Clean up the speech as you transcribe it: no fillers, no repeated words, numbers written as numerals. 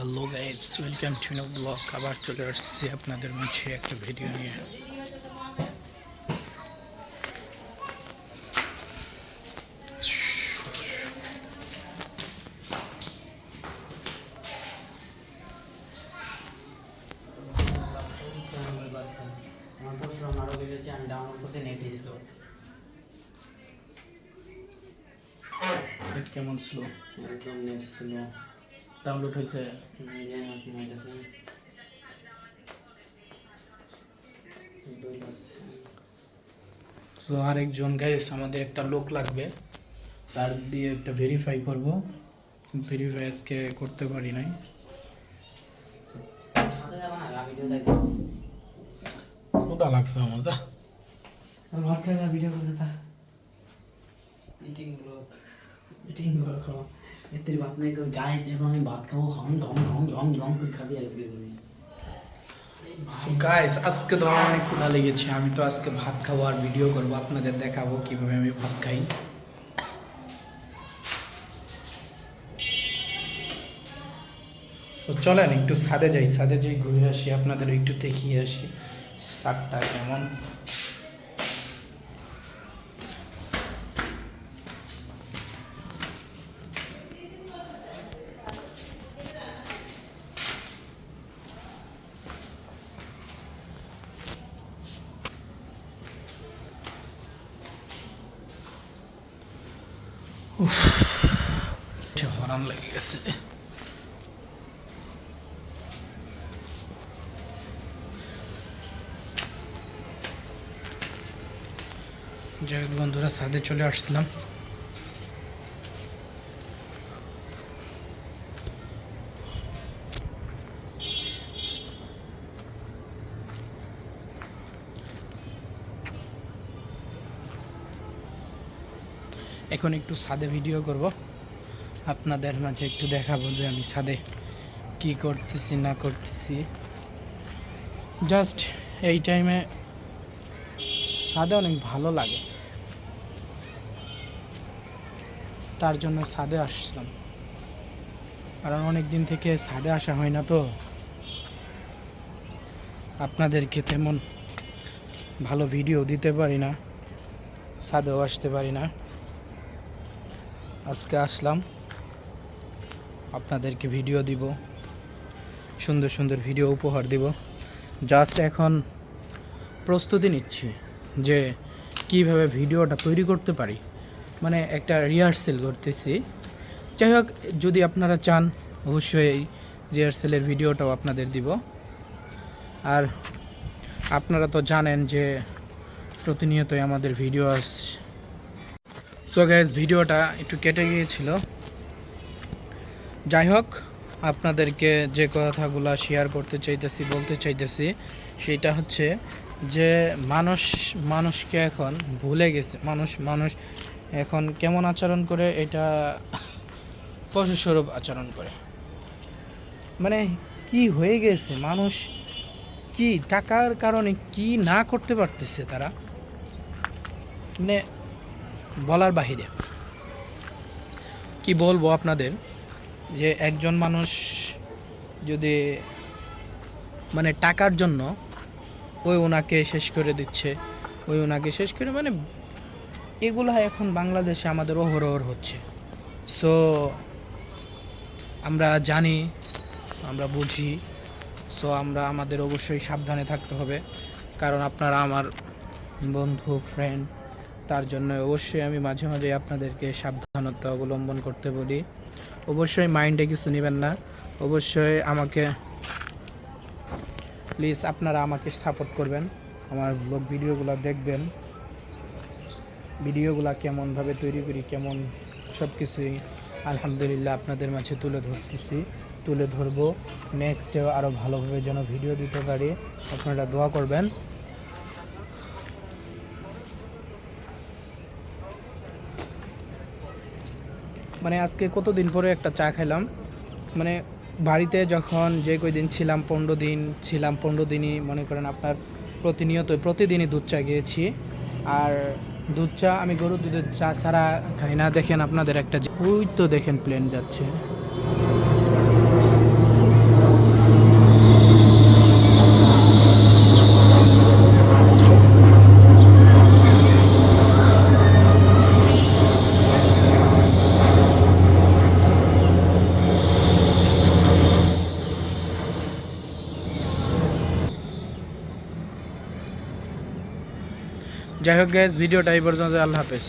Hello guys, welcome to new blog. আবার চলে আসছি আপনাদের মাঝে একটা ভিডিও নিয়ে। নেট কেমন স্লো? একদম নেট স্লো ডাউনলোড হয়েছে। তো আরেকজন গাইস, আমাদের একটা লোক লাগবে, তার দিয়ে একটা ভেরিফাই করব। ভেরিফাই আজকে করতে পারি নাই। ক্ষুধা লাগছে আমার। ভাত খাওয়া ভিডিও করে তা ইটিং ব্লগ খাওয়া এতে ভাত নাই করে গাইস। এখন আমি ভাত খাবো, হম গম গম গম গম করে খাবি আর ভিডিও করবি। সো গাইস, আজকে তো আমার অনেক ক্ষুধা লেগেছে। আমি তো আজকে ভাত খাবো আর ভিডিও করবো, আপনাদের দেখাবো কিভাবে আমি ভাত খাই। তো চলেন একটু ছাদে যাই, ছাদে যাই ঘুরে আসি, আপনাদের একটু দেখিয়ে আসি ছাদটা কেমন। হরাম লেগে গেছে। যাই হোক বন্ধুরা, ছাদে চলে আসছিলাম। এখন একটু ছাদে ভিডিও করব, আপনাদের মাঝে একটু দেখাবো যে আমি ছাদে কি করতেছি না করতেছি। জাস্ট এই টাইমে ছাদে অনেক ভালো লাগে, তার জন্য ছাদে আসলাম। কারণ অনেক দিন থেকে ছাদে আসা হয় না, তো আপনাদেরকে তেমন ভালো ভিডিও দিতে পারি না, ছাদেও আসতে পারি না। আজকে আসলাম, আপনাদেরকে ভিডিও দিব, সুন্দর সুন্দর ভিডিও উপহার দিব। জাস্ট এখন প্রস্তুতি নিচ্ছি যে কিভাবে ভিডিওটা তৈরি করতে পারি, মানে একটা রিহার্সেল করতেছি। যাই হোক, যদি আপনারা চান অবশ্যই এই রিহার্সেলের ভিডিওটাও আপনাদের দিব। আর আপনারা তো জানেন যে প্রতিনিয়তই আমাদের ভিডিও আসছে। সো গাইস, ভিডিওটা একটু কেটে গিয়েছিল। যাই হোক, আপনাদেরকে যে কথাগুলো শেয়ার করতে চাইতেছি, বলতে চাইতেছি, সেটা হচ্ছে যে মানুষকে এখন ভুলে গেছে। মানুষ এখন কেমন আচরণ করে, এটা পশুস্বরূপ আচরণ করে। মানে কি হয়ে গেছে, মানুষ কি টাকার কারণে কি না করতে পারতেছে তারা, মানে বলার বাহিরে। কি বলবো আপনাদের, যে একজন মানুষ যদি মানে টাকার জন্য ওনাকে শেষ করে দিচ্ছে, ওনাকে শেষ করে, মানে এগুলা এখন বাংলাদেশে আমাদের অহরহ হচ্ছে। সো আমরা জানি, আমরা বুঝি। সো আমাদের অবশ্যই সাবধানে থাকতে হবে, কারণ আপনারা আমার বন্ধু, ফ্রেন্ড, তার জন্য অবশ্যই আমি মাঝে মাঝে আপনাদেরকে সাবধানতা অবলম্বন করতে বলি। অবশ্যই মাইন্ডে কিছু নেবেন না, অবশ্যই আমাকে প্লিজ আপনারা আমাকে সাপোর্ট করবেন, আমার ব্লগ ভিডিওগুলো দেখবেন, ভিডিওগুলো কেমনভাবে তৈরি করি, কেমন সব কিছুই আলহামদুলিল্লাহ আপনাদের মাঝে তুলে ধরবো। নেক্সটেও আরও ভালোভাবে যেন ভিডিও দিতে পারি, আপনারা দোয়া করবেন। মানে আজকে কতদিন পরে একটা চা খাইলাম। মানে বাড়িতে যখন যে কয়দিন ছিলাম, 15 দিন ছিলাম, 15 দিনই মনে করেন আপনার প্রতিদিনই দুধ চা খেয়েছি। আর দুধ চা, আমি গরুর দুধের চা ছাড়া খাই না। দেখেন আপনাদের একটা, ওই তো দেখেন প্লেন যাচ্ছে। যাই হোক গ্যাস, ভিডিওটা এই পর্যন্ত। আল্লাহ হাফেজ।